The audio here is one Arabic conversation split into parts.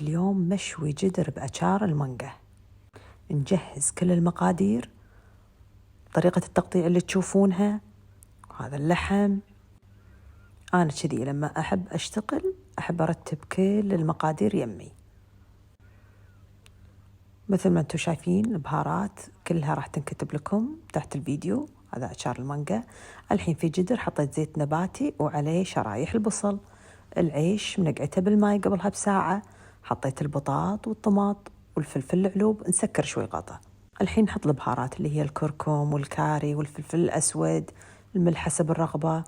اليوم مشوي جدر بأشار المانجا. نجهز كل المقادير، طريقة التقطيع اللي تشوفونها. هذا اللحم، أنا كذي لما أحب أشتغل أحب أرتب كل المقادير يمي. مثل ما أنتم شايفين البهارات كلها راح تنكتب لكم تحت الفيديو. هذا أشار المانجا. الحين في جدر حطيت زيت نباتي وعليه شرايح البصل. العيش منقعته بالماء قبلها بساعة. حطيت البطاط والطماط والفلفل العلوب، نسكر شوي غطا. الحين نحط البهارات اللي هي الكركم والكاري والفلفل الأسود، الملح حسب الرغبة.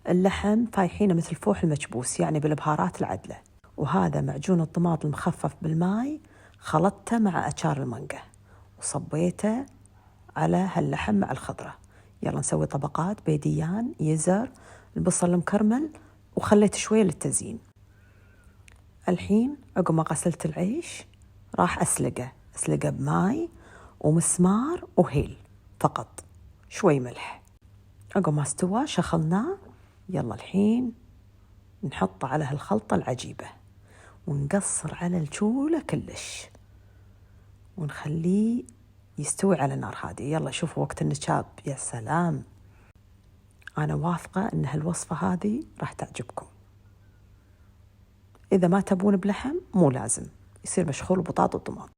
اللحم فايحينه مثل فوح المكبوس، يعني بالبهارات العدلة. وهذا معجون الطماط المخفف بالماء، خلطته مع أشار المانجا وصبيته على هاللحم مع الخضرة. يلا نسوي طبقات: بيديان، يزر، البصل المكرمل، وخليت شوية للتزيين. الحين عقب ما غسلت العيش راح أسلقه بماي ومسمار وهيل فقط، شوي ملح. عقب ما استوى شخلناه. يلا الحين نحطه على هالخلطة العجيبة ونقصر على الجولة كلش ونخليه يستوي على نار هادية. يلا شوفوا وقت النشاب، يا سلام. أنا واثقة أن هالوصفة هذه راح تعجبكم. إذا ما تبون بلحم مو لازم، يصير مشخول بطاط وطماط.